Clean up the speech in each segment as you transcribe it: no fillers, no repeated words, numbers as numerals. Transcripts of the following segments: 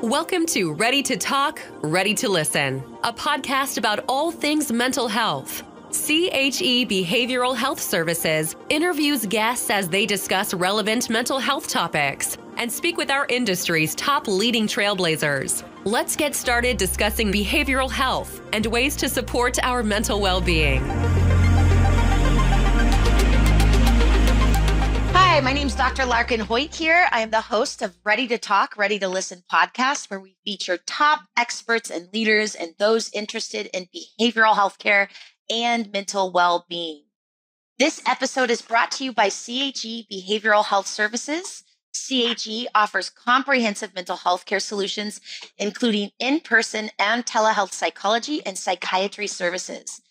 Welcome to Ready to Talk, Ready to Listen, a podcast about all things mental health. CHE Behavioral Health Services interviews guests as they discuss relevant mental health topics and speak with our industry's top leading trailblazers. Let's get started discussing behavioral health and ways to support our mental well-being. Hi, my name is Dr. Larkin Hoyt here. I am the host of Ready to Talk, Ready to Listen podcast, where we feature top experts and leaders and those interested in behavioral healthcare and mental well-being. This episode is brought to you by CHE Behavioral Health Services. CHE offers comprehensive mental health care solutions, including in-person and telehealth psychology and psychiatry services.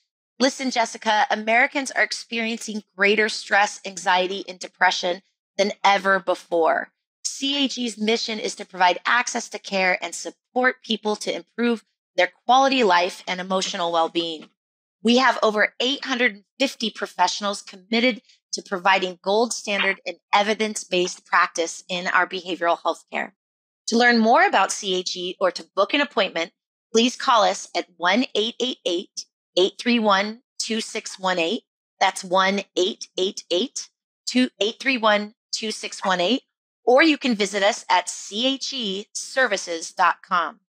Listen, Jessica, Americans are experiencing greater stress, anxiety, and depression than ever before. CHE's mission is to provide access to care and support people to improve their quality of life and emotional well-being. We have over 850 professionals committed to providing gold standard and evidence-based practice in our behavioral health care. To learn more about CHE or to book an appointment, please call us at 1-888-831-2618. That's 1-888-831-2618. Or you can visit us at cheservices.com.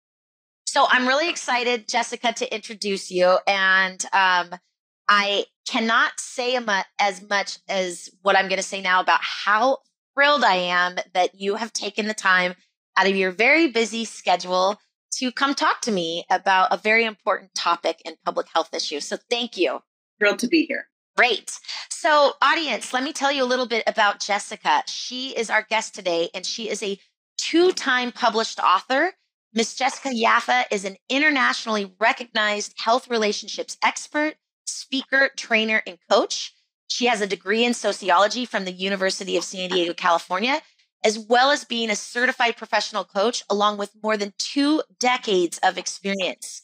So I'm really excited, Jessica, to introduce you. And I cannot say as much as what I'm going to say now about how thrilled I am that you have taken the time out of your very busy schedule to come talk to me about a very important topic in public health issues. So thank you. Thrilled to be here. Great. So audience, let me tell you a little bit about Jessica. She is our guest today, and she is a 2-time published author. Miss Jessica Yaffa is an internationally recognized health relationships expert, speaker, trainer, and coach. She has a degree in sociology from the University of San Diego, California, as well as being a certified professional coach, along with more than 2 decades of experience.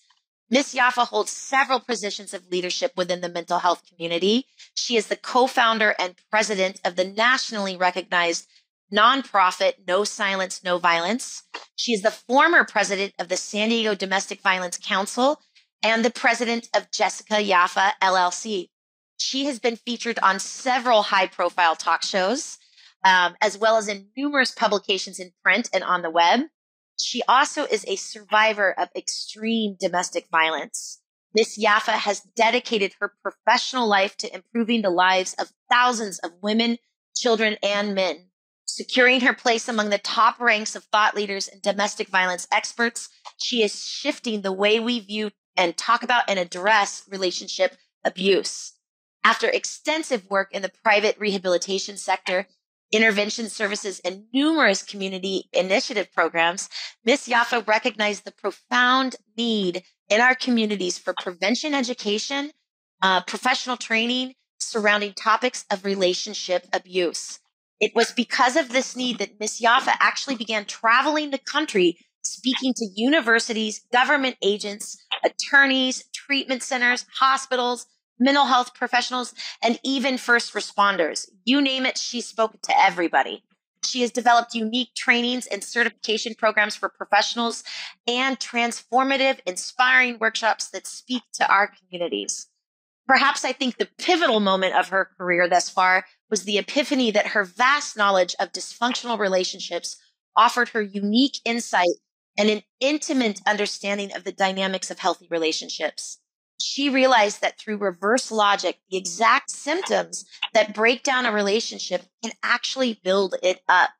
Ms. Yaffa holds several positions of leadership within the mental health community. She is the co-founder and president of the nationally recognized nonprofit NoSilence, NoViolence. She is the former president of the San Diego Domestic Violence Council and the president of Jessica Yaffa, LLC. She has been featured on several high-profile talk shows, as well as in numerous publications in print and on the web. She also is a survivor of extreme domestic violence. Ms. Yaffa has dedicated her professional life to improving the lives of thousands of women, children, and men. Securing her place among the top ranks of thought leaders and domestic violence experts, she is shifting the way we view and talk about and address relationship abuse. After extensive work in the private rehabilitation sector, intervention services, and numerous community initiative programs, Ms. Yaffa recognized the profound need in our communities for prevention education, professional training surrounding topics of relationship abuse. It was because of this need that Ms. Yaffa actually began traveling the country, speaking to universities, government agents, attorneys, treatment centers, hospitals, mental health professionals, and even first responders. You name it, she spoke to everybody. She has developed unique trainings and certification programs for professionals and transformative, inspiring workshops that speak to our communities. Perhaps I think the pivotal moment of her career thus far was the epiphany that her vast knowledge of dysfunctional relationships offered her unique insight and an intimate understanding of the dynamics of healthy relationships. She realized that through reverse logic, the exact symptoms that break down a relationship can actually build it up.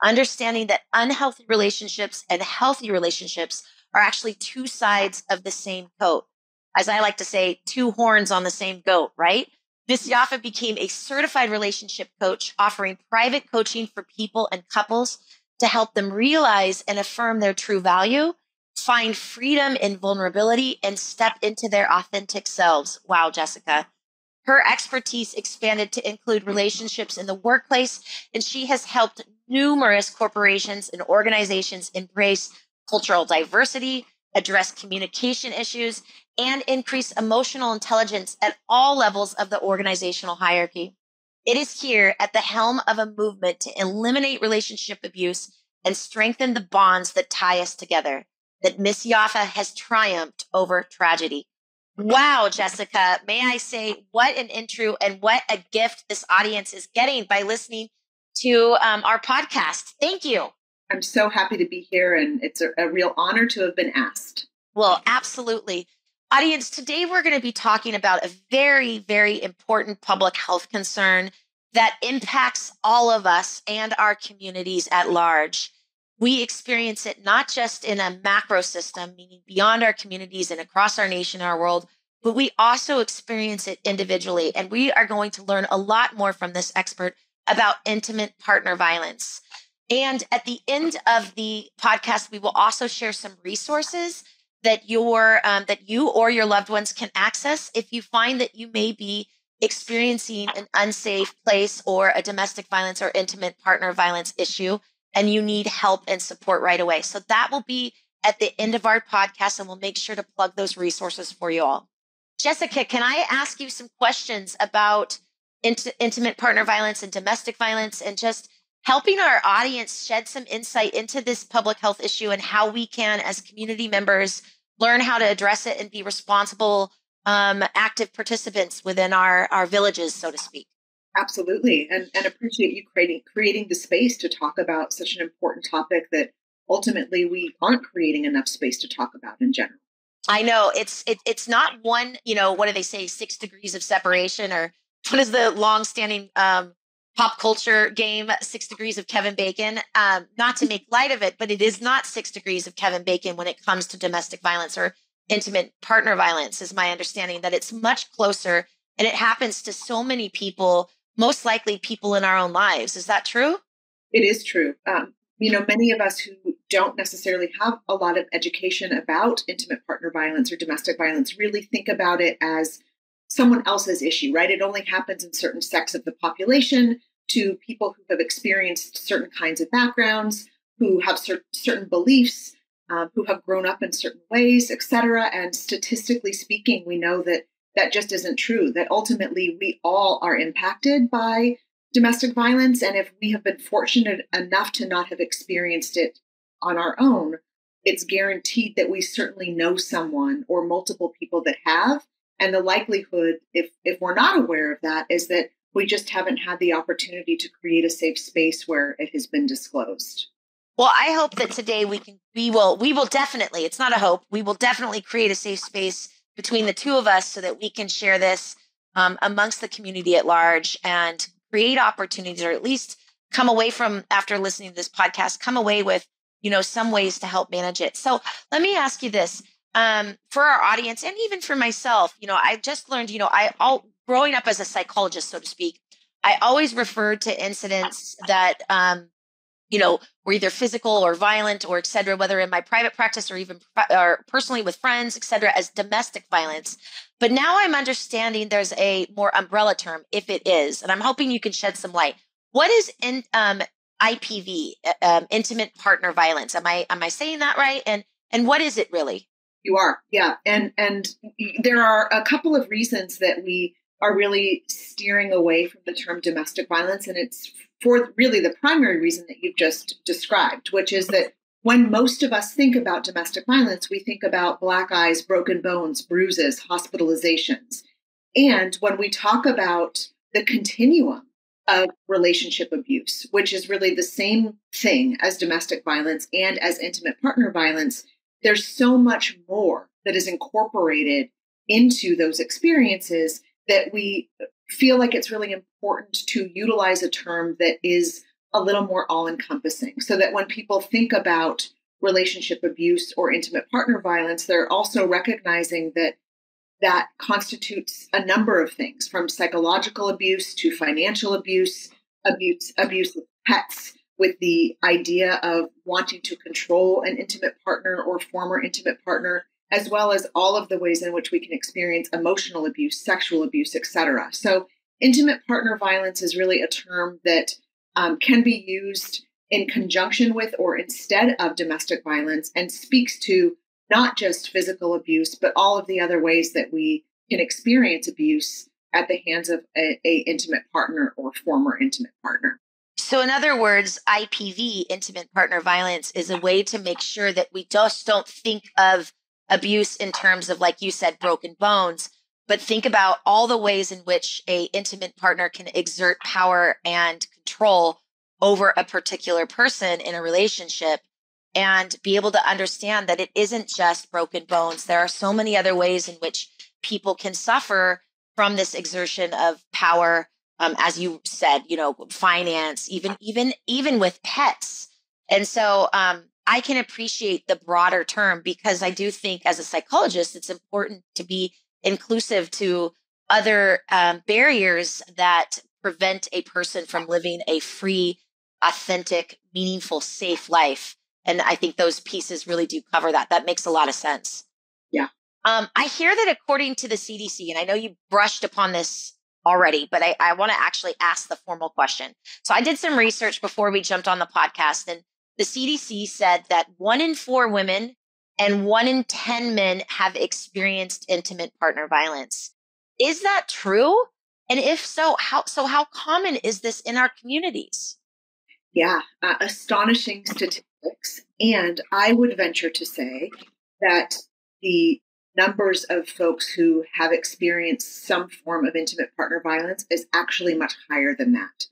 Understanding that unhealthy relationships and healthy relationships are actually 2 sides of the same coat. As I like to say, 2 horns on the same goat, right? Ms. Yaffa became a certified relationship coach, offering private coaching for people and couples to help them realize and affirm their true value, find freedom in vulnerability, and step into their authentic selves. Wow, Jessica. Her expertise expanded to include relationships in the workplace, and she has helped numerous corporations and organizations embrace cultural diversity, address communication issues, and increase emotional intelligence at all levels of the organizational hierarchy. It is here at the helm of a movement to eliminate relationship abuse and strengthen the bonds that tie us together, that Miss Yaffa has triumphed over tragedy. Wow, Jessica, may I say, what an intro and what a gift this audience is getting by listening to our podcast. Thank you. I'm so happy to be here, and it's a real honor to have been asked. Well, absolutely. Audience, today we're going to be talking about a very, very important public health concern that impacts all of us and our communities at large. We experience it not just in a macro system, meaning beyond our communities and across our nation, our world, but we also experience it individually. And we are going to learn a lot more from this expert about intimate partner violence. And at the end of the podcast, we will also share some resources that you or your loved ones can access if you find that you may be experiencing an unsafe place or a domestic violence or intimate partner violence issue, and you need help and support right away. So that will be at the end of our podcast, and we'll make sure to plug those resources for you all. Jessica, can I ask you some questions about intimate partner violence and domestic violence, and just helping our audience shed some insight into this public health issue and how we can, as community members, learn how to address it and be responsible, active participants within our villages, so to speak? Absolutely. And appreciate you creating the space to talk about such an important topic that ultimately we aren't creating enough space to talk about in general. I know it's not one, what do they say, 6 degrees of separation, or what is the long-standing pop culture game, 6 Degrees of Kevin Bacon? Not to make light of it, but it is not 6 degrees of Kevin Bacon when it comes to domestic violence or intimate partner violence, is my understanding, that it's much closer and it happens to so many people, most likely people in our own lives. Is that true? It is true. Many of us who don't necessarily have a lot of education about intimate partner violence or domestic violence really think about it as someone else's issue, right? It only happens in certain sects of the population, to people who have experienced certain kinds of backgrounds, who have certain beliefs, who have grown up in certain ways, et cetera. And statistically speaking, we know that that just isn't true, that ultimately we all are impacted by domestic violence. And if we have been fortunate enough to not have experienced it on our own, it's guaranteed that we certainly know someone or multiple people that have. And the likelihood, if we're not aware of that, is that we just haven't had the opportunity to create a safe space where it has been disclosed. Well, I hope that today we will definitely, it's not a hope, we will definitely create a safe space between the two of us so that we can share this amongst the community at large and create opportunities, or at least come away from, after listening to this podcast, come away with, some ways to help manage it. So let me ask you this. For our audience, and even for myself, I just learned, growing up as a psychologist, so to speak, I always referred to incidents that, were either physical or violent or et cetera, whether in my private practice or even or personally with friends, et cetera, as domestic violence. But now I'm understanding there's a more umbrella term, if it is, and I'm hoping you can shed some light. What is IPV, intimate partner violence? Am I saying that right? And what is it really? You are, yeah. And there are a couple of reasons that we are really steering away from the term domestic violence. And it's for really the primary reason that you've just described, which is that when most of us think about domestic violence, we think about black eyes, broken bones, bruises, hospitalizations. And when we talk about the continuum of relationship abuse, which is really the same thing as domestic violence and as intimate partner violence, there's so much more that is incorporated into those experiences that we feel like it's really important to utilize a term that is a little more all-encompassing, so that when people think about relationship abuse or intimate partner violence, they're also recognizing that that constitutes a number of things, from psychological abuse to financial abuse of pets, with the idea of wanting to control an intimate partner or former intimate partner, as well as all of the ways in which we can experience emotional abuse, sexual abuse, etc. So intimate partner violence is really a term that can be used in conjunction with or instead of domestic violence, and speaks to not just physical abuse, but all of the other ways that we can experience abuse at the hands of a intimate partner or former intimate partner. So in other words, IPV, intimate partner violence, is a way to make sure that we just don't think of abuse in terms of, like you said, broken bones, but think about all the ways in which a intimate partner can exert power and control over a particular person in a relationship, and be able to understand that it isn't just broken bones. There are so many other ways in which people can suffer from this exertion of power, as you said, finance, even with pets. And so I can appreciate the broader term, because I do think as a psychologist, it's important to be inclusive to other barriers that prevent a person from living a free, authentic, meaningful, safe life. And I think those pieces really do cover that. That makes a lot of sense. Yeah. I hear that according to the CDC, and I know you brushed upon this already, but I want to actually ask the formal question. So I did some research before we jumped on the podcast, and the CDC said that 1 in 4 women and 1 in 10 men have experienced intimate partner violence. Is that true? And if so, how common is this in our communities? Yeah, astonishing statistics. And I would venture to say that the numbers of folks who have experienced some form of intimate partner violence is actually much higher than that.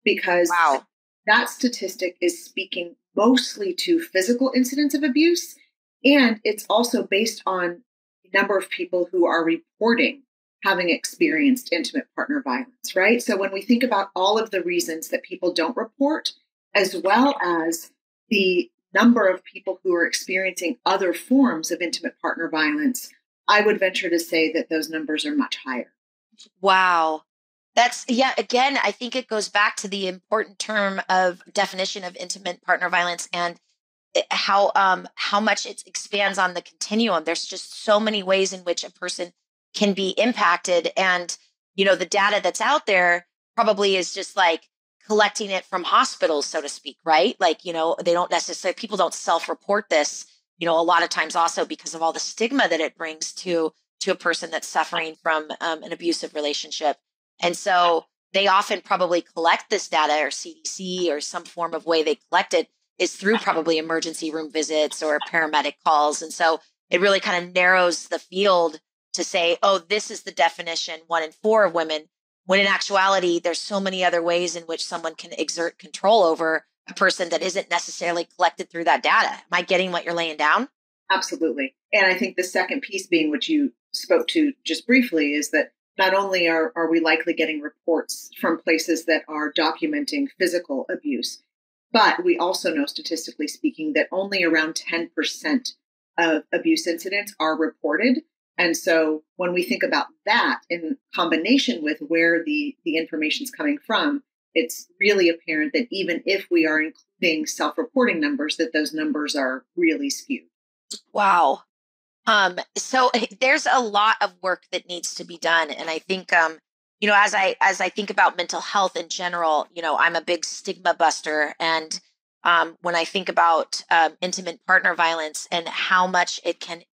Because Wow. that statistic is speaking mostly to physical incidents of abuse. And it's also based on the number of people who are reporting having experienced intimate partner violence, right? So when we think about all of the reasons that people don't report, as well as the number of people who are experiencing other forms of intimate partner violence, I would venture to say that those numbers are much higher. Wow. Again, I think it goes back to the important term of definition of intimate partner violence, and how much it expands on the continuum. There's just so many ways in which a person can be impacted. And, the data that's out there probably is just like collecting it from hospitals, so to speak, right? Like, they don't necessarily, people don't self-report this, a lot of times also because of all the stigma that it brings to a person that's suffering from an abusive relationship. And so they often probably collect this data, or CDC, or some form of way they collect it is through probably emergency room visits or paramedic calls. And so it really kind of narrows the field to say, oh, this is the definition, 1 in 4 of women, when in actuality, there's so many other ways in which someone can exert control over a person that isn't necessarily collected through that data. Am I getting what you're laying down? Absolutely. And I think the second piece being what you spoke to just briefly is that not only are we likely getting reports from places that are documenting physical abuse, but we also know, statistically speaking, that only around 10% of abuse incidents are reported. And so when we think about that in combination with where the information is coming from, it's really apparent that even if we are including self-reporting numbers, that those numbers are really skewed. Wow. So there's a lot of work that needs to be done. And I think, as I think about mental health in general, I'm a big stigma buster. And when I think about intimate partner violence and how much it can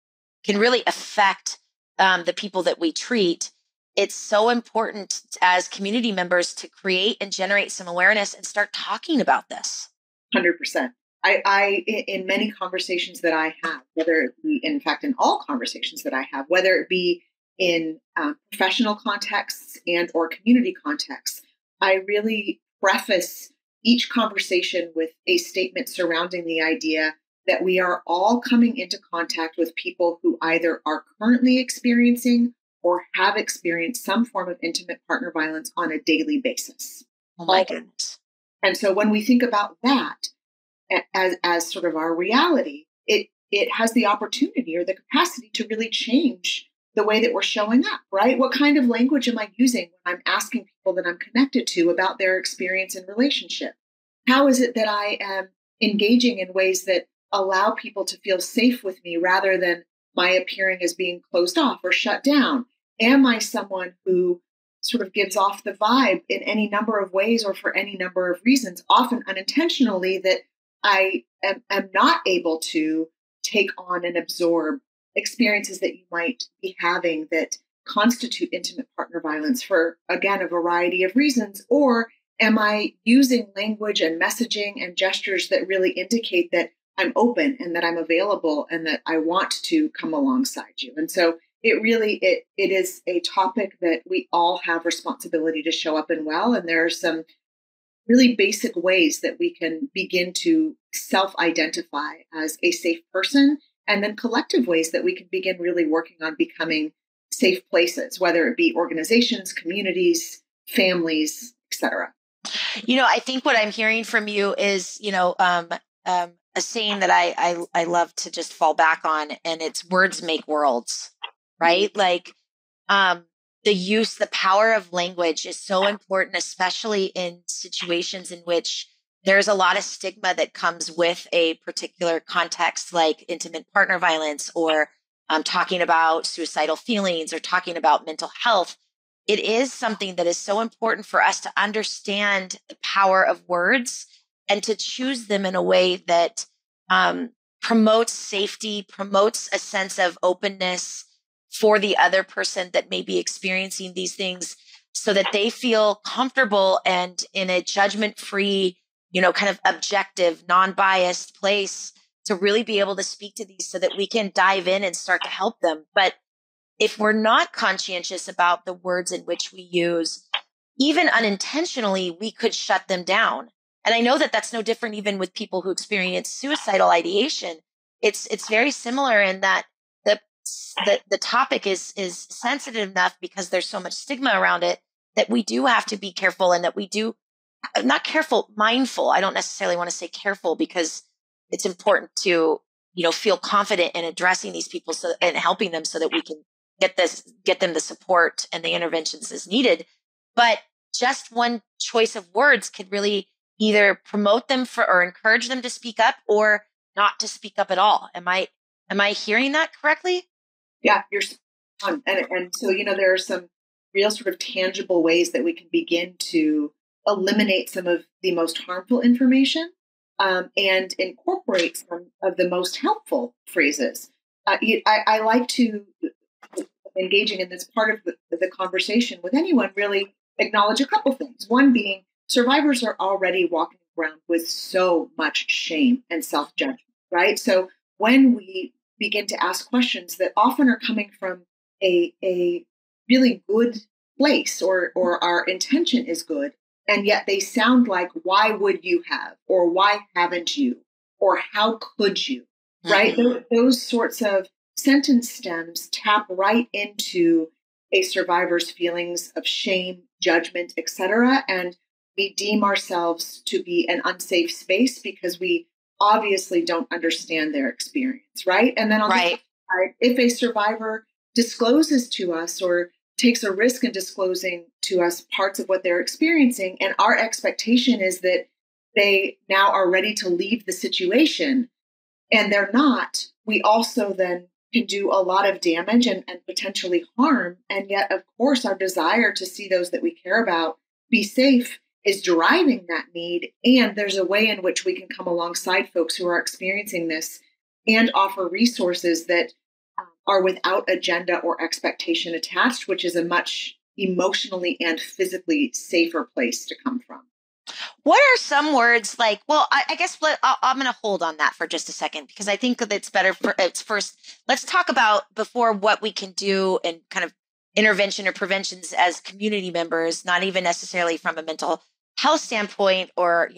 really affect the people that we treat, it's so important as community members to create and generate some awareness and start talking about this. 100%. I in many conversations that I have, whether it be, in fact, in all conversations that I have, whether it be in professional contexts and or community contexts, I really preface each conversation with a statement surrounding the idea that we are all coming into contact with people who either are currently experiencing or have experienced some form of intimate partner violence on a daily basis. Oh my goodness. And so when we think about that as sort of our reality, it has the opportunity or the capacity to really change the way that we're showing up, right? What kind of language am I using when I'm asking people that I'm connected to about their experience in relationship? How is it that I am engaging in ways that allow people to feel safe with me rather than my appearing as being closed off or shut down? Am I someone who sort of gives off the vibe in any number of ways or for any number of reasons, often unintentionally, that I am not able to take on and absorb experiences that you might be having that constitute intimate partner violence for, again, a variety of reasons? Or am I using language and messaging and gestures that really indicate that I'm open and that I'm available and that I want to come alongside you? And so it is a topic that we all have responsibility to show up in well. And there are some really basic ways that we can begin to self-identify as a safe person, and then collective ways that we can begin really working on becoming safe places, whether it be organizations, communities, families, etc. I think what I'm hearing from you is, a saying that I love to just fall back on, and it's words make worlds, right? Like, the power of language is so important, especially in situations in which there's a lot of stigma that comes with a particular context, like intimate partner violence, or talking about suicidal feelings, or talking about mental health. It is something that is so important for us to understand the power of words and to choose them in a way that promotes safety, promotes a sense of openness for the other person that may be experiencing these things, so that they feel comfortable and in a judgment-free, kind of objective, non-biased place to really be able to speak to these so that we can dive in and start to help them. But if we're not conscientious about the words in which we use, even unintentionally, we could shut them down. And I know that that's no different even with people who experience suicidal ideation. It's very similar in that the topic is sensitive enough because there's so much stigma around it that we do have to be careful, and that we do not careful, mindful. I don't necessarily want to say careful, because it's important to, feel confident in addressing these people and helping them so that we can get them the support and the interventions as needed. But just one choice of words could really either promote them or encourage them to speak up, or not to speak up at all. Am I hearing that correctly? Yeah, you're spot on. And so, there are some real sort of tangible ways that we can begin to eliminate some of the most harmful information and incorporate some of the most helpful phrases. I like to, engaging in this part of the conversation with anyone, really acknowledge a couple things. One being, survivors are already walking around with so much shame and self-judgment, right? So when we begin to ask questions that often are coming from a really good place, or our intention is good, and yet they sound like, why would you have, or why haven't you, or how could you, right? Those sorts of sentence stems tap right into a survivor's feelings of shame, judgment, etc. And we deem ourselves to be an unsafe space because we obviously don't understand their experience, right? And then on the flip side, if a survivor discloses to us or takes a risk in disclosing to us parts of what they're experiencing, and our expectation is that they now are ready to leave the situation, and they're not, we also then can do a lot of damage and potentially harm. And yet, of course, our desire to see those that we care about be safe is driving that need. And there's a way in which we can come alongside folks who are experiencing this and offer resources that are without agenda or expectation attached, which is a much emotionally and physically safer place to come from. What are some words like, well, I guess I'm going to hold on that for just a second, because I think that it's better first, let's talk about before what we can do and kind of intervention or preventions as community members, not even necessarily from a mental health standpoint or,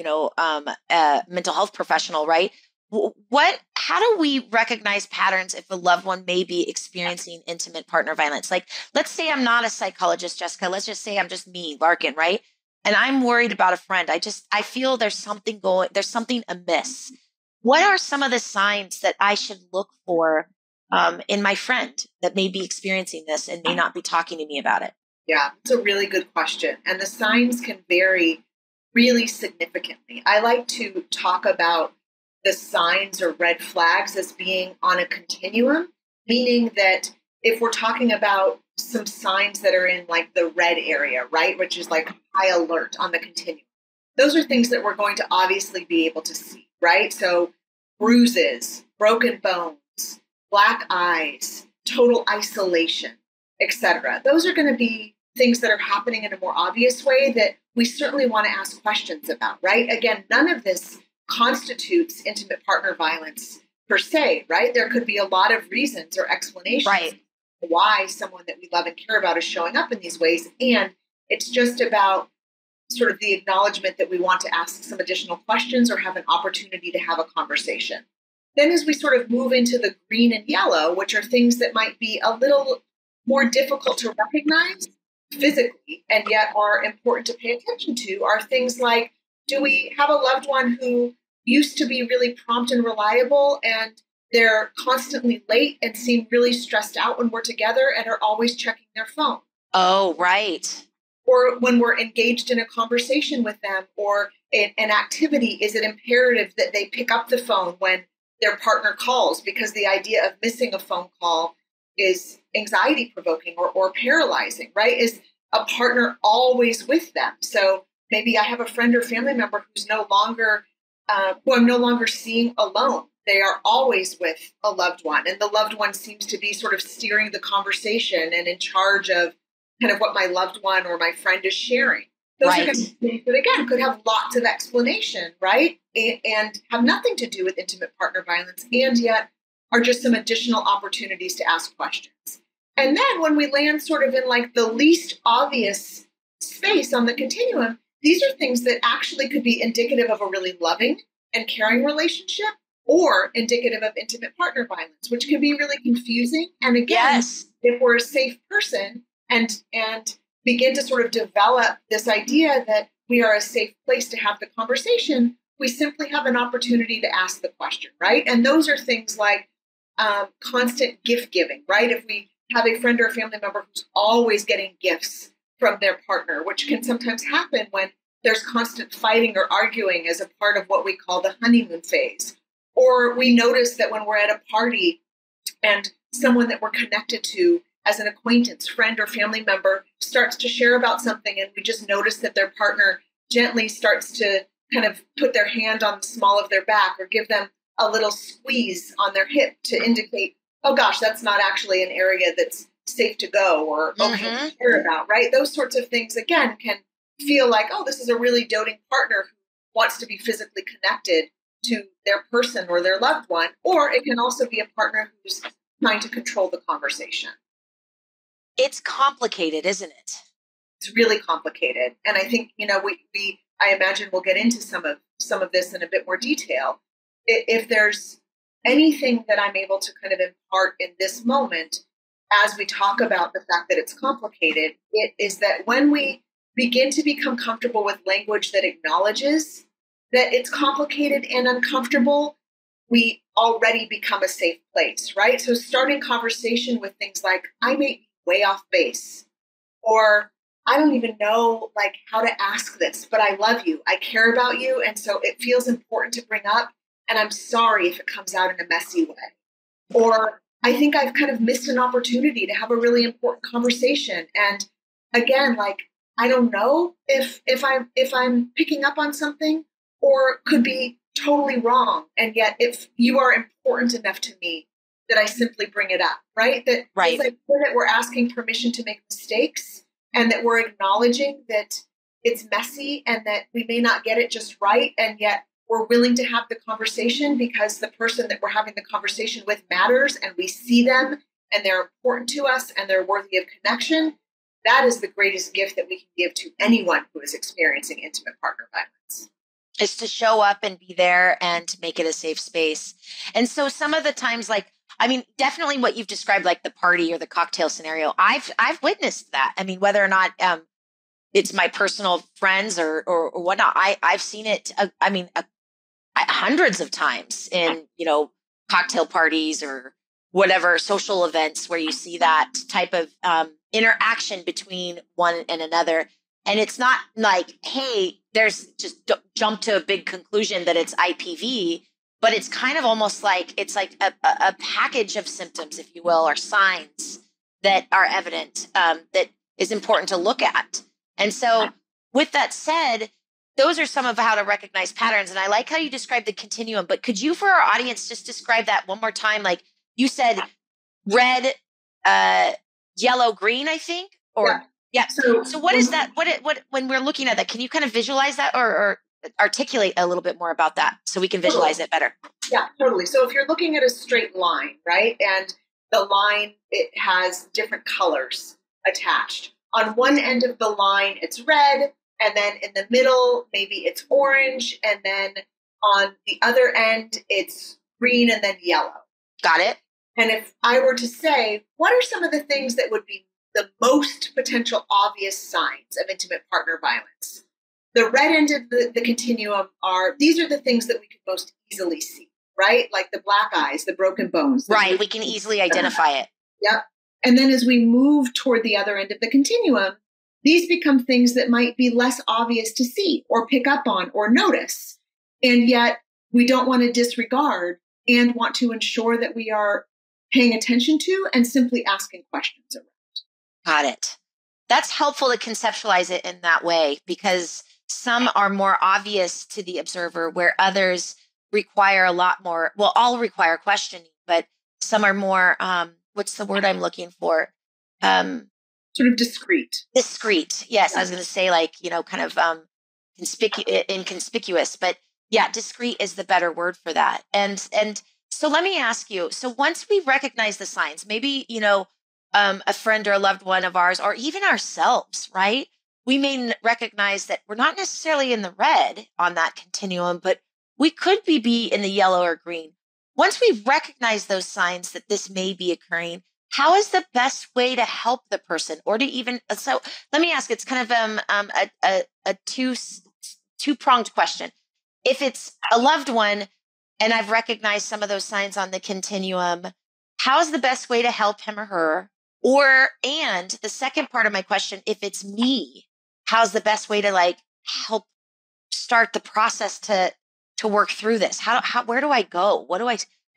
a mental health professional, right? How do we recognize patterns if a loved one may be experiencing intimate partner violence? Like, let's say I'm not a psychologist, Jessica. Let's just say I'm just me, Larkin, right? And I'm worried about a friend. I feel there's something amiss. What are some of the signs that I should look for in my friend that may be experiencing this and may not be talking to me about it? Yeah, it's a really good question. And the signs can vary really significantly. I like to talk about the signs or red flags as being on a continuum, meaning that if we're talking about some signs that are in like the red area, right, which is like high alert on the continuum, those are things that we're going to obviously be able to see, right? So bruises, broken bones, black eyes, total isolation, etc. Those are going to be things that are happening in a more obvious way that we certainly want to ask questions about, right? Again, none of this constitutes intimate partner violence per se, right? There could be a lot of reasons or explanations why someone that we love and care about is showing up in these ways. And it's just about sort of the acknowledgement that we want to ask some additional questions or have an opportunity to have a conversation. Then as we sort of move into the green and yellow, which are things that might be a little more difficult to recognize physically and yet are important to pay attention to, are things like, do we have a loved one who used to be really prompt and reliable and they're constantly late and seem really stressed out when we're together and are always checking their phone? Oh, right. Or when we're engaged in a conversation with them or an activity, is it imperative that they pick up the phone when their partner calls, because the idea of missing a phone call is anxiety provoking or paralyzing, right? Is a partner always with them? So maybe I have a friend or family member who's no longer, who I'm no longer seeing alone. They are always with a loved one, and the loved one seems to be sort of steering the conversation and in charge of kind of what my loved one or my friend is sharing. Those are kind of things that, again, could have lots of explanation, right? And have nothing to do with intimate partner violence, and yet are just some additional opportunities to ask questions. And then when we land sort of in like the least obvious space on the continuum, these are things that actually could be indicative of a really loving and caring relationship or indicative of intimate partner violence, which can be really confusing. And again, if we're a safe person and begin to sort of develop this idea that we are a safe place to have the conversation, we simply have an opportunity to ask the question, right? And those are things like constant gift giving, right? If we have a friend or a family member who's always getting gifts from their partner, which can sometimes happen when there's constant fighting or arguing as a part of what we call the honeymoon phase. Or we notice that when we're at a party and someone that we're connected to as an acquaintance, friend, or family member starts to share about something, and we just notice that their partner gently starts to kind of put their hand on the small of their back or give them a little squeeze on their hip to indicate, oh gosh, that's not actually an area that's safe to go or okay to hear about, right? Those sorts of things, again, can feel like, oh, this is a really doting partner who wants to be physically connected to their person or their loved one. Or it can also be a partner who's trying to control the conversation. It's complicated, isn't it? It's really complicated. And I think, I imagine we'll get into some of this in a bit more detail. If there's anything that I'm able to kind of impart in this moment, as we talk about the fact that it's complicated, it is that when we begin to become comfortable with language that acknowledges that it's complicated and uncomfortable, we already become a safe place, right? So starting conversation with things like, I may be way off base, or I don't even know like how to ask this, but I love you, I care about you, and so it feels important to bring up, and I'm sorry if it comes out in a messy way. Or I think I've kind of missed an opportunity to have a really important conversation. And again, like, I don't know if I'm picking up on something or could be totally wrong. And yet if you are important enough to me that I simply bring it up, right? That it's like that we're asking permission to make mistakes and that we're acknowledging that it's messy and that we may not get it just right. And yet we're willing to have the conversation because the person that we're having the conversation with matters and we see them and they're important to us and they're worthy of connection. That is the greatest gift that we can give to anyone who is experiencing intimate partner violence. Is to show up and be there and to make it a safe space. And so some of the times, like, I mean, definitely what you've described, like the party or the cocktail scenario, I've witnessed that. I mean, whether or not it's my personal friends or whatnot, I've seen it. Hundreds of times in, cocktail parties or whatever social events where you see that type of interaction between one and another. And it's not like, hey, there's just jump to a big conclusion that it's IPV, but it's kind of almost like it's like a package of symptoms, if you will, or signs that are evident that is important to look at. And so with that said, those are some of how to recognize patterns. And I like how you described the continuum, but could you, for our audience, just describe that one more time? Like you said, red, yellow, green, I think, or Yeah. So what is that? What when we're looking at that, can you kind of visualize that or articulate a little bit more about that so we can visualize it better? Yeah, totally. So if you're looking at a straight line, right, and the line, it has different colors attached. On one end of the line, it's red, and then in the middle, maybe it's orange, and then on the other end, it's green and then yellow. Got it. And if I were to say, what are some of the things that would be the most potential obvious signs of intimate partner violence? The red end of the continuum these are the things that we can most easily see, right? Like the black eyes, the broken bones. Right. We can easily identify it. Yep. And then as we move toward the other end of the continuum, these become things that might be less obvious to see or pick up on or notice. And yet we don't want to disregard and want to ensure that we are paying attention to and simply asking questions around. Got it. That's helpful to conceptualize it in that way because some are more obvious to the observer where others require a lot more. Well, all require questioning, but some are more, what's the word I'm looking for? Sort of discreet. Discreet. Yes. I was going to say kind of inconspicuous, but yeah, discreet is the better word for that. And so let me ask you, so once we recognize the signs, maybe, a friend or a loved one of ours, or even ourselves, right? We may recognize that we're not necessarily in the red on that continuum, but we could be in the yellow or green. Once we recognize those signs that this may be occurring, how is the best way to help the person or to even, so let me ask, it's kind of a two-pronged question. If it's a loved one and I've recognized some of those signs on the continuum, how's the best way to help him or her? And the second part of my question, if it's me, how's the best way to help start the process to work through this? Where do I go? How do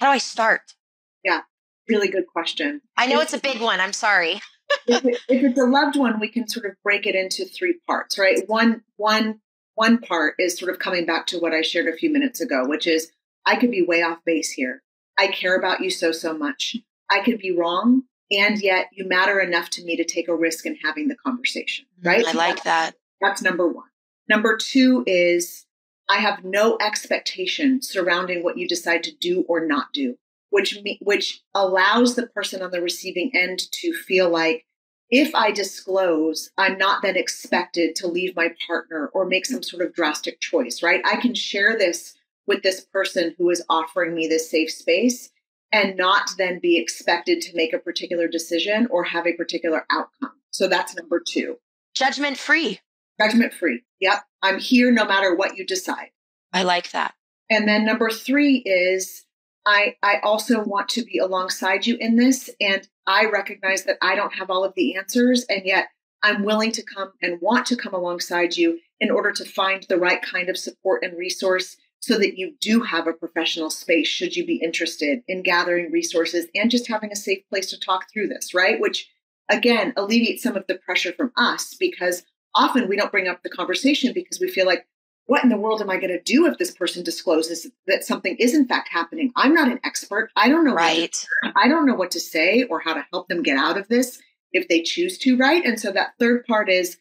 I start? Yeah, really good question. I know it's a big one. I'm sorry. if it's a loved one, we can sort of break it into three parts, right? One part is sort of coming back to what I shared a few minutes ago, which is I could be way off base here. I care about you so much. I could be wrong. And yet you matter enough to me to take a risk in having the conversation, right? I like that. That's number one. Number two is I have no expectation surrounding what you decide to do or not do, which allows the person on the receiving end to feel like if I disclose, I'm not then expected to leave my partner or make some sort of drastic choice, right? I can share this with this person who is offering me this safe space and not then be expected to make a particular decision or have a particular outcome. So that's number two. Judgment free. Judgment free. Yep. I'm here no matter what you decide. I like that. And then number three is I also want to be alongside you in this. And I recognize that I don't have all of the answers. And yet I'm willing to come and want to come alongside you in order to find the right kind of support and resource so that you do have a professional space should you be interested in gathering resources and just having a safe place to talk through this, right? Which, again, alleviates some of the pressure from us because often we don't bring up the conversation because we feel like, what in the world am I going to do if this person discloses that something is in fact happening? I'm not an expert. I don't know. Right. I don't know what to say or how to help them get out of this if they choose to, right? And so that third part is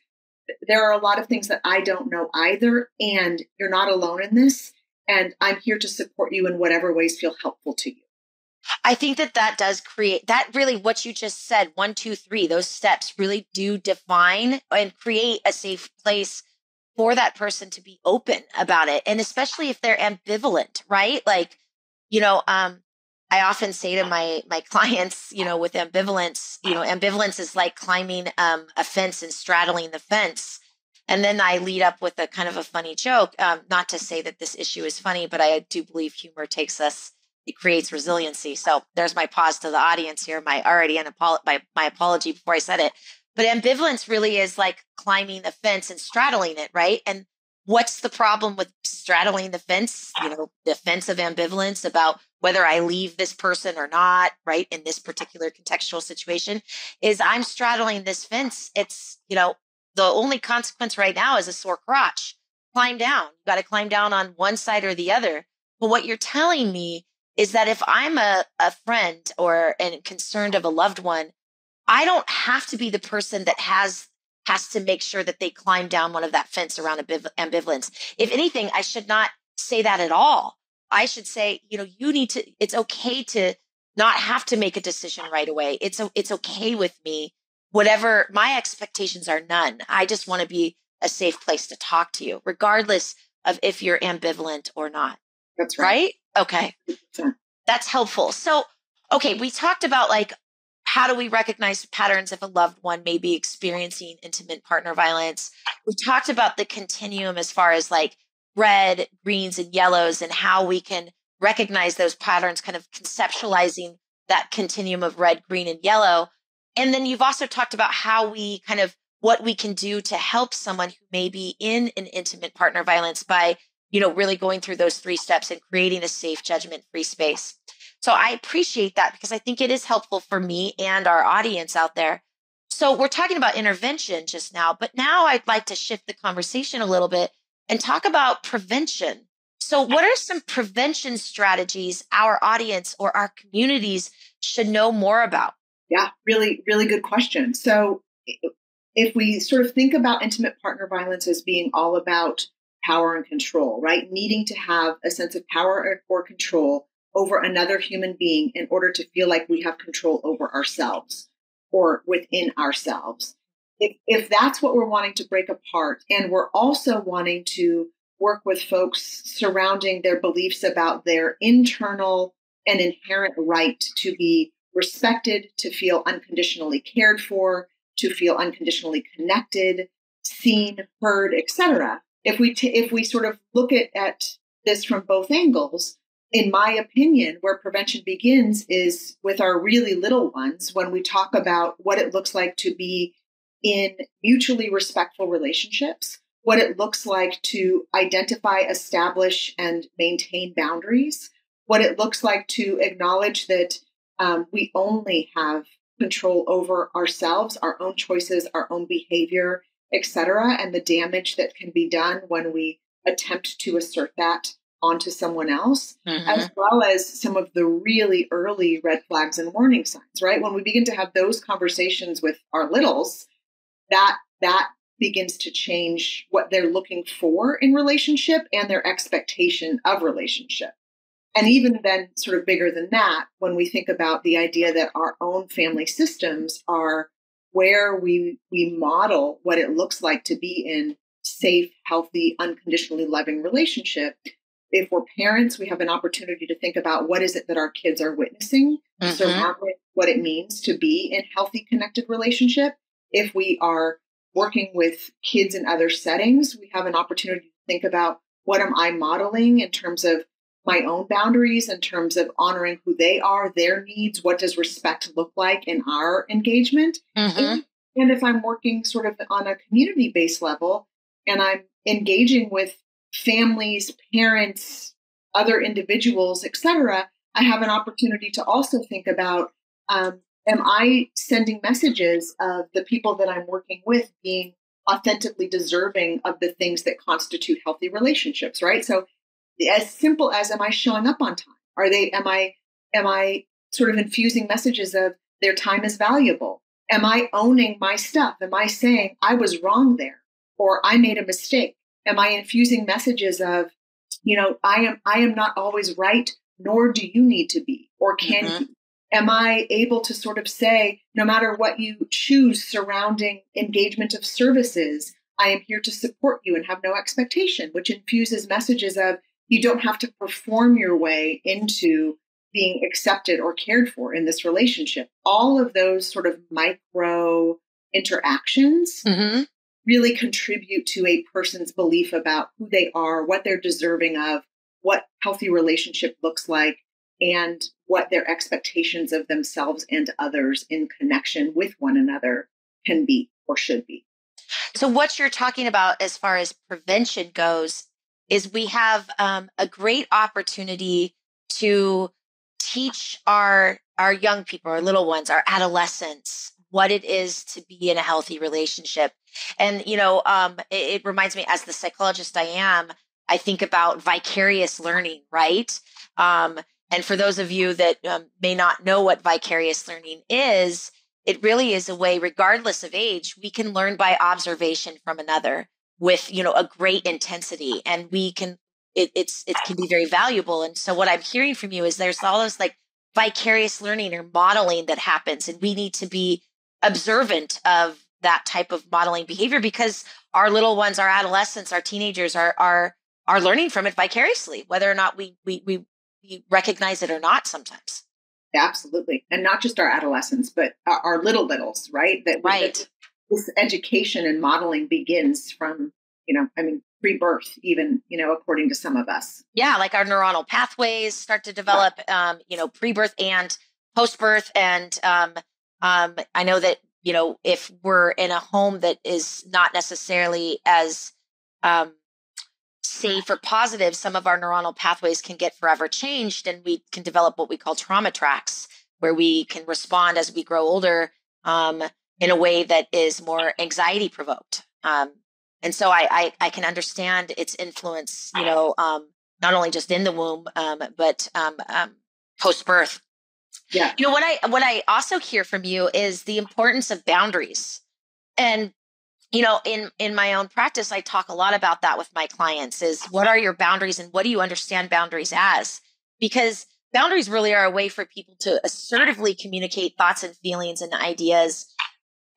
there are a lot of things that I don't know either, and you're not alone in this. And I'm here to support you in whatever ways feel helpful to you. I think that does create that really what you just said, 1, 2, 3, those steps really do define and create a safe place for that person to be open about it. And especially if they're ambivalent, right? I often say to my clients, with ambivalence, ambivalence is like climbing a fence and straddling the fence. And then I lead up with a kind of a funny joke, not to say that this issue is funny, but I do believe humor it creates resiliency. So there's my pause to the audience here, my apology before I said it. But ambivalence really is like climbing the fence and straddling it, right? And what's the problem with straddling the fence? The fence of ambivalence about whether I leave this person or not, right? In this particular contextual situation is I'm straddling this fence. It's, the only consequence right now is a sore crotch. Climb down. You got to climb down on one side or the other. But what you're telling me is that if I'm a friend and concerned of a loved one, I don't have to be the person that has has to make sure that they climb down one of that fence around ambivalence. If anything, I should not say that at all. I should say, it's okay to not have to make a decision right away. It's okay with me. Whatever my expectations are, none. I just want to be a safe place to talk to you, regardless of if you're ambivalent or not. That's right. Right? Okay. That's helpful. So, okay, we talked about how do we recognize patterns if a loved one may be experiencing intimate partner violence? We talked about the continuum as far as red, greens, and yellows, and how we can recognize those patterns, kind of conceptualizing that continuum of red, green, and yellow. And then you've also talked about how we what we can do to help someone who may be in an intimate partner violence by, really going through those 3 steps and creating a safe, judgment-free space. So I appreciate that because I think it is helpful for me and our audience out there. So we're talking about intervention just now, but now I'd like to shift the conversation a little bit and talk about prevention. So what are some prevention strategies our audience or our communities should know more about? Yeah, really, really good question. So if we sort of think about intimate partner violence as being all about power and control, right? Needing to have a sense of power or control over another human being in order to feel like we have control over ourselves or within ourselves. If that's what we're wanting to break apart, and we're also wanting to work with folks surrounding their beliefs about their internal and inherent right to be respected, to feel unconditionally cared for, to feel unconditionally connected, seen, heard, etc. If we sort of look at this from both angles, in my opinion, where prevention begins is with our really little ones, when we talk about what it looks like to be in mutually respectful relationships, what it looks like to identify, establish, and maintain boundaries, what it looks like to acknowledge that we only have control over ourselves, our own choices, our own behavior, etc., and the damage that can be done when we attempt to assert that onto someone else, as well as some of the really early red flags and warning signs, right? When we begin to have those conversations with our littles, that begins to change what they're looking for in relationship and their expectation of relationship. And even then, sort of bigger than that, when we think about the idea that our own family systems are where we model what it looks like to be in safe, healthy, unconditionally loving relationship. If we're parents, we have an opportunity to think about what is it that our kids are witnessing, surrounding what it means to be in healthy, connected relationship. If we are working with kids in other settings, we have an opportunity to think about what am I modeling in terms of my own boundaries, in terms of honoring who they are, their needs, what does respect look like in our engagement. And if I'm working sort of on a community-based level and I'm engaging with families, parents, other individuals, etc., I have an opportunity to also think about, am I sending messages of the people that I'm working with being authentically deserving of the things that constitute healthy relationships, right? So as simple as, am I showing up on time? Am I sort of infusing messages of their time is valuable? Am I owning my stuff? Am I saying I was wrong there or I made a mistake? Am I infusing messages of, I am not always right, nor do you need to be, or can you? Am I able to sort of say, no matter what you choose surrounding engagement of services, I am here to support you and have no expectation, which infuses messages of you don't have to perform your way into being accepted or cared for in this relationship. All of those sort of micro interactions really contribute to a person's belief about who they are, what they're deserving of, what healthy relationship looks like, and what their expectations of themselves and others in connection with one another can be or should be. So what you're talking about as far as prevention goes is we have a great opportunity to teach our young people, our little ones, our adolescents, what it is to be in a healthy relationship. And, it reminds me, as the psychologist I am, I think about vicarious learning, right? And for those of you that may not know what vicarious learning is it really is a way, regardless of age, we can learn by observation from another with, a great intensity, and we can, it can be very valuable. And so what I'm hearing from you is there's all this like vicarious learning or modeling that happens, and we need to be observant of that type of modeling behavior, because our little ones, our adolescents, our teenagers are learning from it vicariously, whether or not we recognize it or not sometimes. Absolutely. And not just our adolescents, but our littles, right? Right. This education and modeling begins from, pre-birth, even, according to some of us. Yeah. Like our neuronal pathways start to develop, pre-birth and post-birth. And I know that, if we're in a home that is not necessarily as safe or positive, some of our neuronal pathways can get forever changed, and we can develop what we call trauma tracks, where we can respond as we grow older in a way that is more anxiety provoked. And so I can understand its influence, not only just in the womb, but post birth. Yeah. What I also hear from you is the importance of boundaries. And in my own practice, I talk a lot about that with my clients, is what are your boundaries and what do you understand boundaries as? Because boundaries really are a way for people to assertively communicate thoughts and feelings and ideas,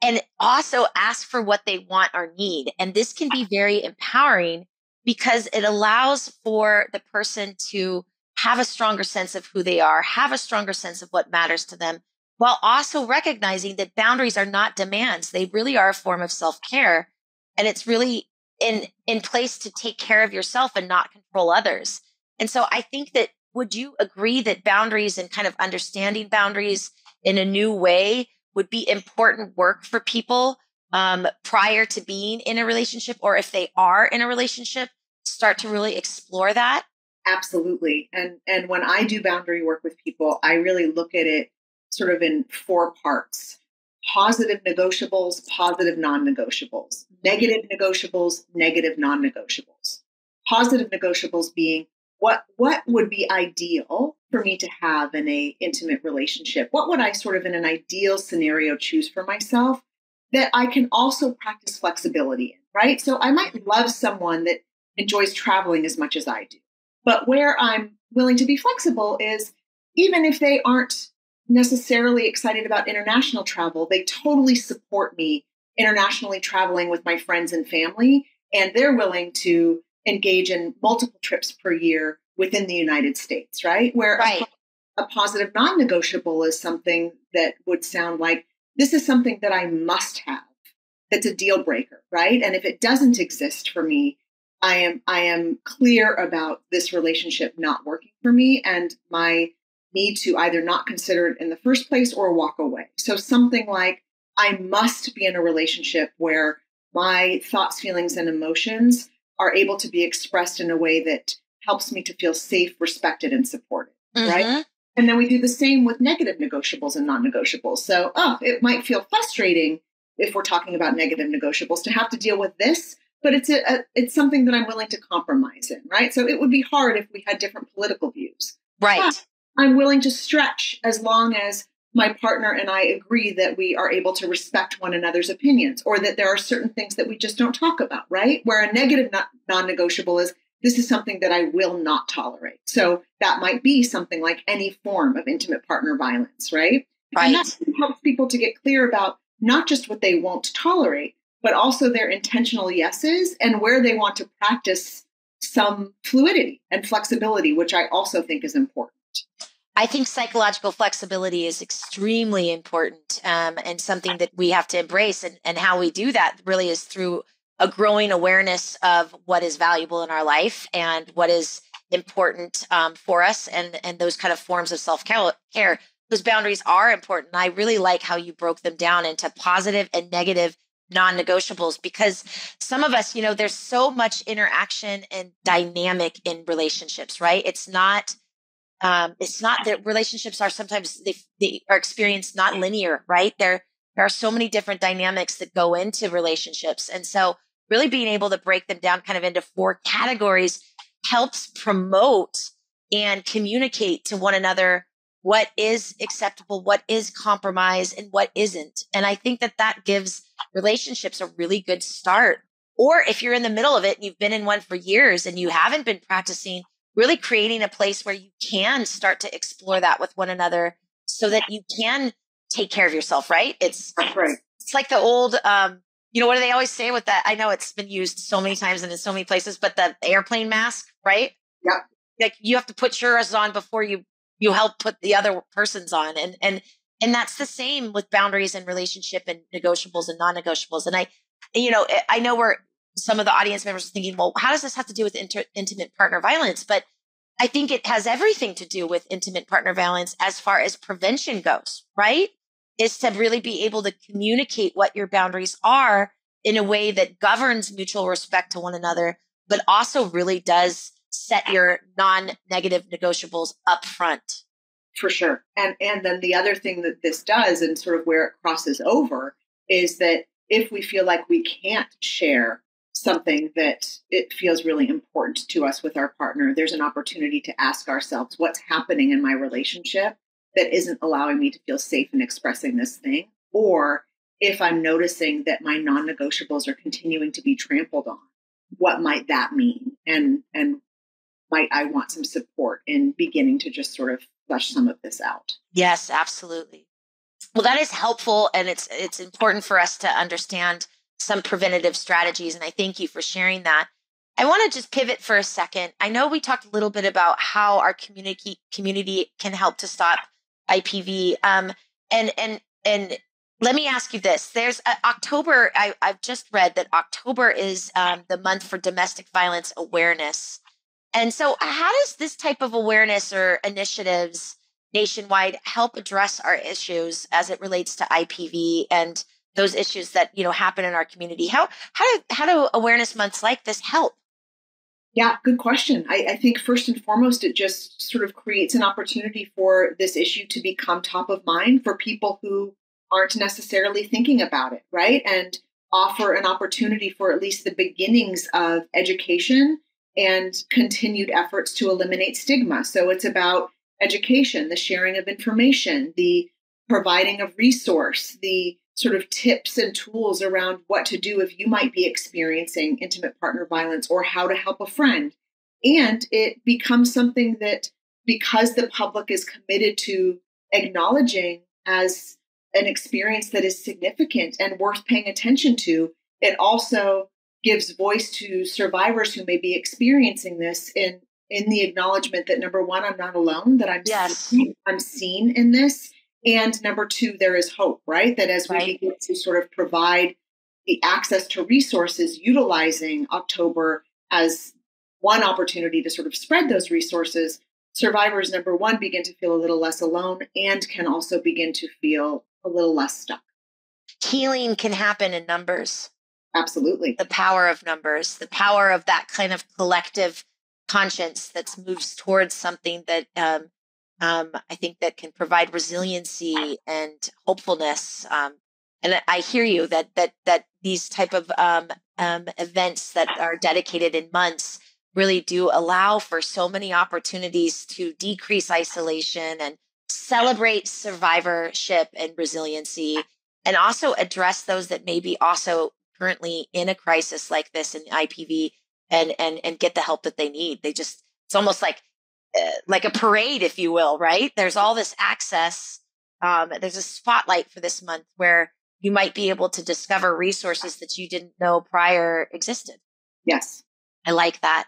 and also ask for what they want or need. And this can be very empowering because it allows for the person to have a stronger sense of who they are, have a stronger sense of what matters to them, while also recognizing that boundaries are not demands. They really are a form of self-care. And it's really in place to take care of yourself and not control others. And so I think that, would you agree that boundaries and kind of understanding boundaries in a new way would be important work for people prior to being in a relationship, or if they are in a relationship, start to really explore that? Absolutely. And when I do boundary work with people, I really look at it sort of in 4 parts: positive negotiables, positive non-negotiables, negative negotiables, negative non-negotiables. Positive negotiables being what would be ideal for me to have in a intimate relationship? What would I sort of in an ideal scenario choose for myself that I can also practice flexibility in, right? So I might love someone that enjoys traveling as much as I do. But where I'm willing to be flexible is, even if they aren't necessarily excited about international travel, they totally support me internationally traveling with my friends and family, and they're willing to engage in multiple trips per year within the United States, right? Where a positive non-negotiable is something that would sound like, this is something that I must have, that's a deal breaker, right? And if it doesn't exist for me, I am clear about this relationship not working for me and my need to either not consider it in the first place or walk away. So something like, I must be in a relationship where my thoughts, feelings, and emotions are able to be expressed in a way that helps me to feel safe, respected, and supported, right? And then we do the same with negative negotiables and non-negotiables. So, it might feel frustrating if we're talking about negative negotiables to have to deal with this, but it's something that I'm willing to compromise in, right? So it would be hard if we had different political views. Right. But I'm willing to stretch as long as my partner and I agree that we are able to respect one another's opinions, or that there are certain things that we just don't talk about, right? Where a negative non-negotiable is, this is something that I will not tolerate. So that might be something like any form of intimate partner violence, right? Right. And that helps people to get clear about not just what they won't tolerate, but also their intentional yeses and where they want to practice some fluidity and flexibility, which I also think is important. I think psychological flexibility is extremely important and something that we have to embrace. And how we do that really is through a growing awareness of what is valuable in our life and what is important for us, and those kind of forms of self-care. Those boundaries are important. And I really like how you broke them down into positive and negative non-negotiables, because some of us, there's so much interaction and dynamic in relationships, right? It's not that relationships are sometimes they are experienced not linear, right? There are so many different dynamics that go into relationships. And so really being able to break them down kind of into 4 categories helps promote and communicate to one another what is acceptable, what is compromise, and what isn't. And I think that that gives relationships a really good start. Or if you're in the middle of it and you've been in one for years and you haven't been practicing, really creating a place where you can start to explore that with one another so that you can take care of yourself, right? That's right. It's like the old, what do they always say with that? I know it's been used so many times and in so many places, but the airplane mask, right? Yeah. Like you have to put yours on before you help put the other person's on. And that's the same with boundaries and relationship and negotiables and non-negotiables. And I know where some of the audience members are thinking, well, how does this have to do with intimate partner violence? But I think it has everything to do with intimate partner violence as far as prevention goes, right? Is to really be able to communicate what your boundaries are in a way that governs mutual respect to one another, but also really does set your non-negative negotiables up front. For sure. And then the other thing that this does, and sort of where it crosses over, is that if we feel like we can't share something that it feels really important to us with our partner, there's an opportunity to ask ourselves, what's happening in my relationship that isn't allowing me to feel safe in expressing this thing? Or if I'm noticing that my non-negotiables are continuing to be trampled on, what might that mean? And might I want some support in beginning to just sort of flesh some of this out? Yes, absolutely. Well, that is helpful. And it's important for us to understand some preventative strategies. And I thank you for sharing that. I want to just pivot for a second. I know we talked a little bit about how our community can help to stop IPV. And let me ask you this. There's October. I've just read that October is the month for domestic violence awareness. And so how does this type of awareness or initiatives nationwide help address our issues as it relates to IPV and those issues that, happen in our community? How do awareness months like this help? Yeah, good question. I think first and foremost, it just sort of creates an opportunity for this issue to become top of mind for people who aren't necessarily thinking about it, right? And offer an opportunity for at least the beginnings of education and continued efforts to eliminate stigma. So it's about education, the sharing of information, the providing of resource, the sort of tips and tools around what to do if you might be experiencing intimate partner violence or how to help a friend. And it becomes something that, because the public is committed to acknowledging as an experience that is significant and worth paying attention to, it also gives voice to survivors who may be experiencing this in the acknowledgement that, number one, I'm not alone, that I'm seen in this. And number two, there is hope, right? That as we begin to sort of provide the access to resources, utilizing October as one opportunity to sort of spread those resources, survivors, number one, begin to feel a little less alone and can also begin to feel a little less stuck. Healing can happen in numbers. Absolutely. The power of numbers, the power of that kind of collective conscience that moves towards something that I think that can provide resiliency and hopefulness. And I hear you that these type of events that are dedicated in months really do allow for so many opportunities to decrease isolation and celebrate survivorship and resiliency, and also address those that may be also currently in a crisis like this in IPV and get the help that they need. It's almost like a parade, if you will, right? There's all this access. There's a spotlight for this month where you might be able to discover resources that you didn't know prior existed. Yes. I like that.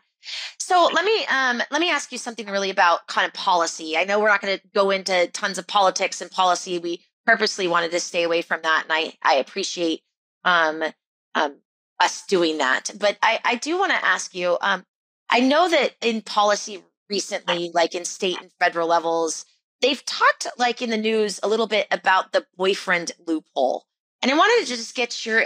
So let me ask you something really about kind of policy. I know we're not going to go into tons of politics and policy. We purposely wanted to stay away from that, and I appreciate us doing that. But I do want to ask you. I know that in policy recently, like in state and federal levels, they've talked, like in the news, a little bit about the boyfriend loophole, and I wanted to just get your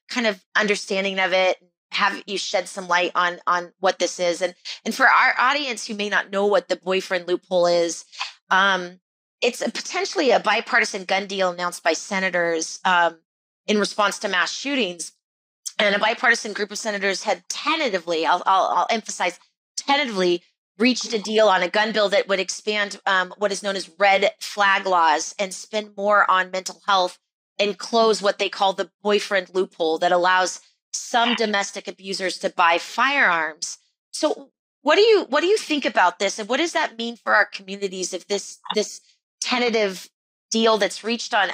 kind of understanding of it. Have you shed some light on what this is, and for our audience who may not know what the boyfriend loophole is, it's potentially a bipartisan gun deal announced by senators in response to mass shootings, and a bipartisan group of senators had tentatively, I'll emphasize, tentatively reached a deal on a gun bill that would expand what is known as red flag laws and spend more on mental health and close what they call the boyfriend loophole that allows some domestic abusers to buy firearms. So what do you think about this, and what does that mean for our communities if this tentative deal that's reached on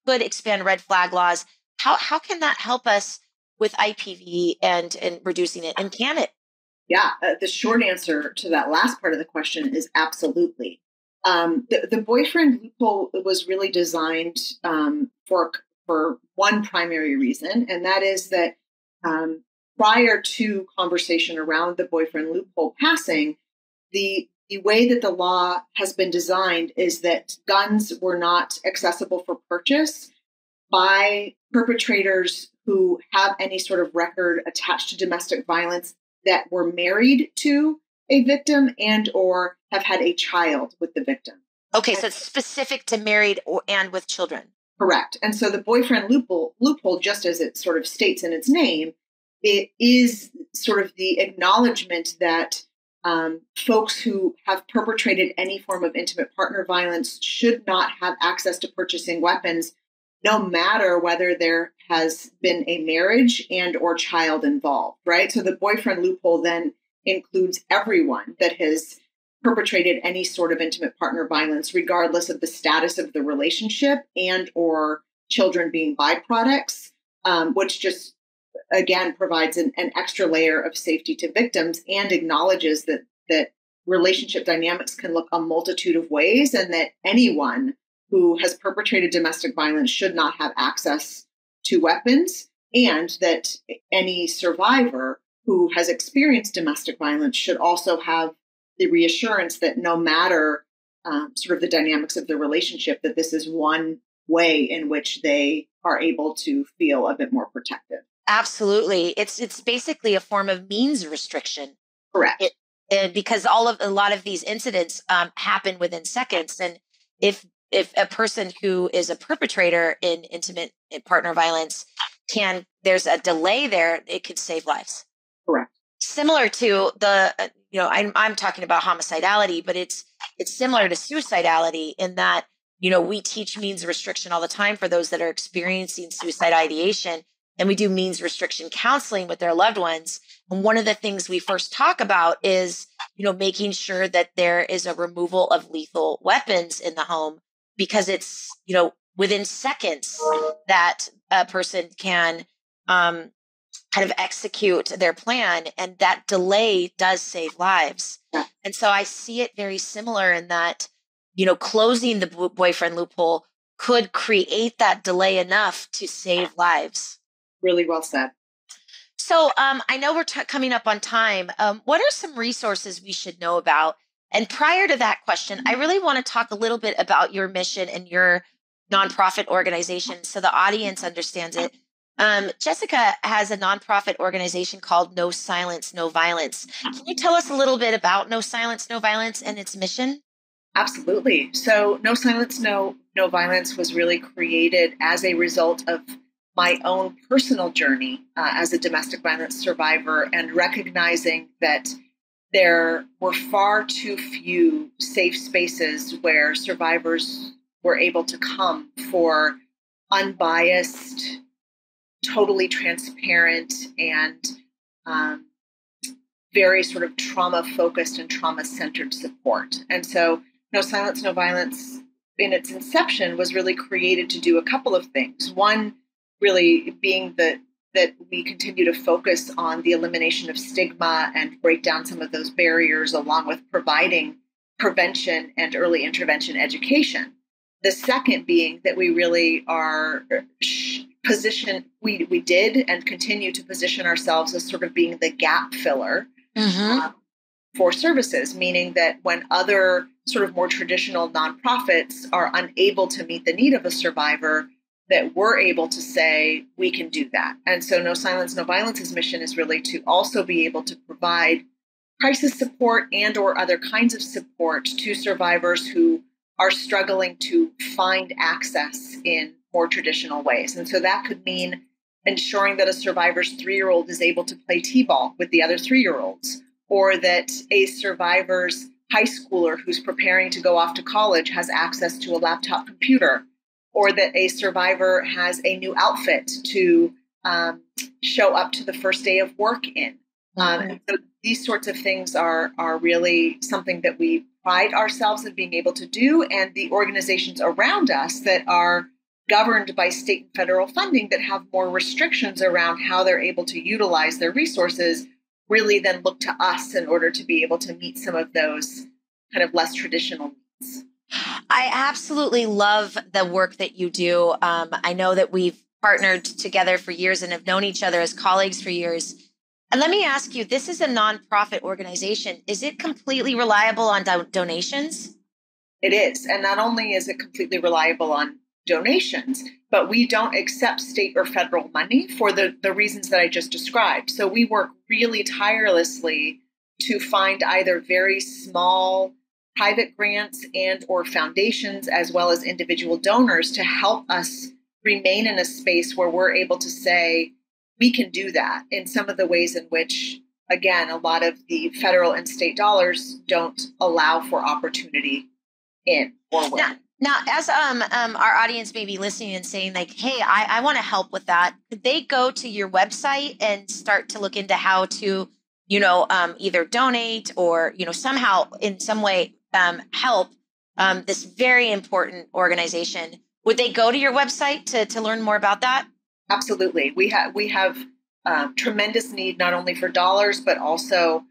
could expand red flag laws? How can that help us with IPV and reducing it, and can it? Yeah, the short answer to that last part of the question is absolutely. The boyfriend loophole was really designed for one primary reason, and that is that prior to conversation around the boyfriend loophole passing, the way that the law has been designed is that guns were not accessible for purchase by perpetrators who have any sort of record attached to domestic violence that were married to a victim and or have had a child with the victim. Okay, so it's specific to married and with children. Correct. And so the boyfriend loophole, just as it sort of states in its name, it is sort of the acknowledgement that folks who have perpetrated any form of intimate partner violence should not have access to purchasing weapons, no matter whether there has been a marriage and or child involved, right? So the boyfriend loophole then includes everyone that has perpetrated any sort of intimate partner violence, regardless of the status of the relationship and or children being byproducts, which just, again, provides an extra layer of safety to victims and acknowledges that relationship dynamics can look a multitude of ways, and that anyone who has perpetrated domestic violence should not have access to weapons, and that any survivor who has experienced domestic violence should also have the reassurance that no matter sort of the dynamics of the relationship, that this is one way in which they are able to feel a bit more protected. Absolutely. It's basically a form of means restriction. Correct. Because a lot of these incidents happen within seconds. And if a person who is a perpetrator in intimate partner violence there's a delay there, it could save lives. Correct. Similar to I'm talking about homicidality, but it's similar to suicidality in that, we teach means restriction all the time for those that are experiencing suicide ideation. And we do means restriction counseling with their loved ones. And one of the things we first talk about is, making sure that there is a removal of lethal weapons in the home, because it's, within seconds that a person can kind of execute their plan. And that delay does save lives. Yeah. And so I see it very similar in that, closing the boyfriend loophole could create that delay enough to save lives. Really well said. So I know we're coming up on time. What are some resources we should know about? And prior to that question, I really want to talk a little bit about your mission and your nonprofit organization so the audience understands it. Jessica has a nonprofit organization called NoSilence, NoViolence. Can you tell us a little bit about NoSilence, NoViolence and its mission? Absolutely. So NoSilence, NoViolence was really created as a result of my own personal journey as a domestic violence survivor, and recognizing that there were far too few safe spaces where survivors were able to come for unbiased, totally transparent, and very sort of trauma-focused and trauma-centered support. And so NoSilence, NoViolence in its inception was really created to do a couple of things. One, really being that we continue to focus on the elimination of stigma and break down some of those barriers, along with providing prevention and early intervention education. The second being that we really are positioned, we did and continue to position ourselves as sort of being the gap filler for services, meaning that when other sort of more traditional nonprofits are unable to meet the need of a survivor, that we're able to say, we can do that. And so NoSilence, NoViolence's mission is really to also be able to provide crisis support and or other kinds of support to survivors who are struggling to find access in more traditional ways. And so that could mean ensuring that a survivor's 3-year-old is able to play t-ball with the other 3-year-olds, or that a survivor's high schooler who's preparing to go off to college has access to a laptop computer, or that a survivor has a new outfit to show up to the first day of work in. So these sorts of things are really something that we pride ourselves in being able to do, and the organizations around us that are governed by state and federal funding that have more restrictions around how they're able to utilize their resources really then look to us in order to be able to meet some of those kind of less traditional needs. I absolutely love the work that you do. I know that we've partnered together for years and have known each other as colleagues for years. And let me ask you, this is a nonprofit organization. Is it completely reliable on donations? It is. And not only is it completely reliable on donations, but we don't accept state or federal money for the reasons that I just described. So we work really tirelessly to find either very small private grants and or foundations, as well as individual donors, to help us remain in a space where we're able to say, we can do that in some of the ways in which, again, a lot of the federal and state dollars don't allow for opportunity in or with. Now, as our audience may be listening and saying like, hey, I want to help with that, could they go to your website and start to look into how to, either donate or, somehow in some way help this very important organization? Would they go to your website to learn more about that? Absolutely. We have tremendous need not only for dollars, but also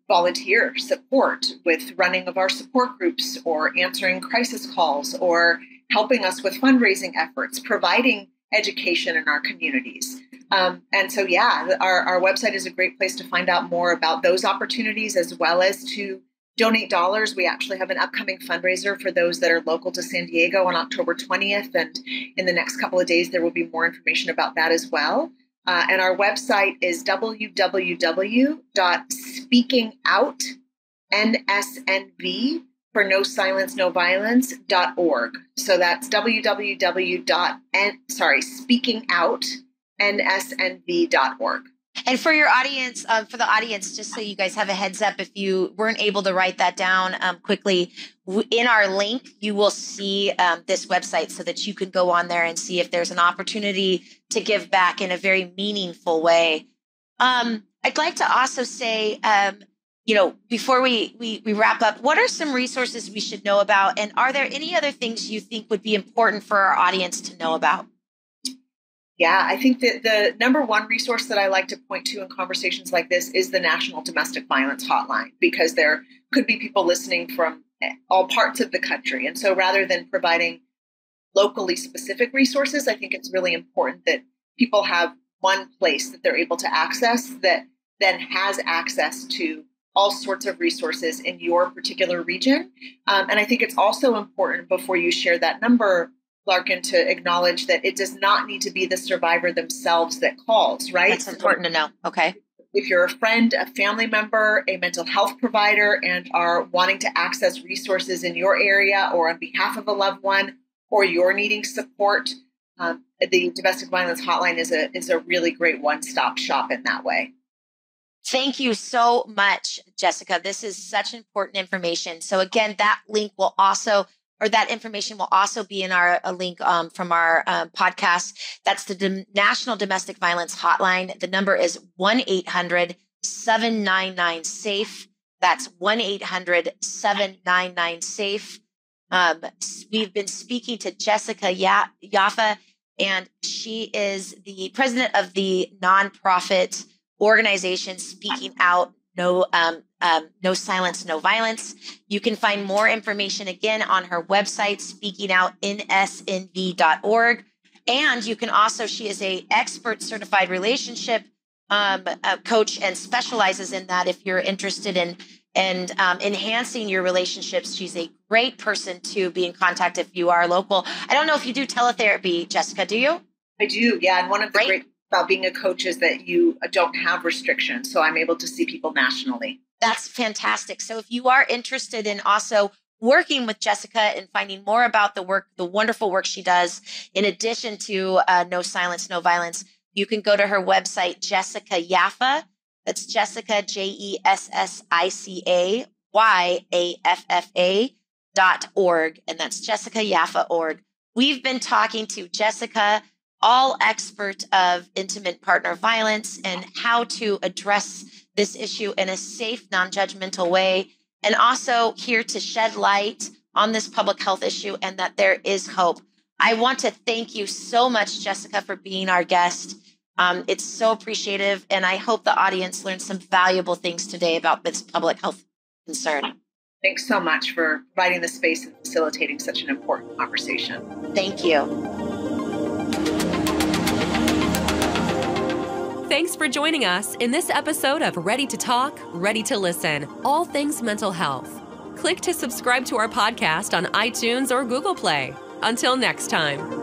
volunteer support with running of our support groups or answering crisis calls or helping us with fundraising efforts, providing education in our communities. And so, our website is a great place to find out more about those opportunities as well as to donate dollars. We actually have an upcoming fundraiser for those that are local to San Diego on October 20th. And in the next couple of days, there will be more information about that as well. And our website is www.speakingout.nsnv for NoSilence, NoViolence.org. So that's speakingout.nsnv.org. And for your audience, just so you guys have a heads up, if you weren't able to write that down quickly, in our link, you will see this website so that you can go on there and see if there's an opportunity to give back in a very meaningful way. I'd like to also say, before we wrap up, what are some resources we should know about? And are there any other things you think would be important for our audience to know about? Yeah, I think that the number one resource that I like to point to in conversations like this is the National Domestic Violence Hotline, because there could be people listening from all parts of the country. And so rather than providing locally specific resources, I think it's really important that people have one place that they're able to access that then has access to all sorts of resources in your particular region. And I think it's also important before you share that number, Larkin, to acknowledge that it does not need to be the survivor themselves that calls, right? That's important to know. Okay. If you're a friend, a family member, a mental health provider, and are wanting to access resources in your area or on behalf of a loved one, or you're needing support, the Domestic Violence Hotline is a really great one-stop shop in that way. Thank you so much, Jessica. This is such important information. So again, that information will also be in our link from our podcast. That's the National Domestic Violence Hotline. The number is 1-800-799-SAFE. That's 1-800-799-SAFE. We've been speaking to Jessica Yaffa, and she is the president of the nonprofit organization Speaking Out, NoSilence, NoViolence. You can find more information again on her website, speakingoutnsnv.org. And you can also, she is a expert certified relationship coach and specializes in that. If you're interested in enhancing your relationships, she's a great person to be in contact if you are local. I don't know if you do teletherapy, Jessica, do you? I do, yeah. And one of the great about being a coach is that you don't have restrictions. So I'm able to see people nationally. That's fantastic. So if you are interested in also working with Jessica and finding more about the wonderful work she does, in addition to NoSilence, NoViolence, you can go to her website, Jessica Yaffa. That's Jessica, JESSICAYAFFA.org. And that's JessicaYaffa.org. We've been talking to Jessica, all expert of intimate partner violence and how to address this issue in a safe, non-judgmental way, and also here to shed light on this public health issue and that there is hope. I want to thank you so much, Jessica, for being our guest. It's so appreciative, and I hope the audience learned some valuable things today about this public health concern. Thanks so much for providing the space and facilitating such an important conversation. Thank you. Thanks for joining us in this episode of Ready to Talk, Ready to Listen, all things mental health. Click to subscribe to our podcast on iTunes or Google Play. Until next time.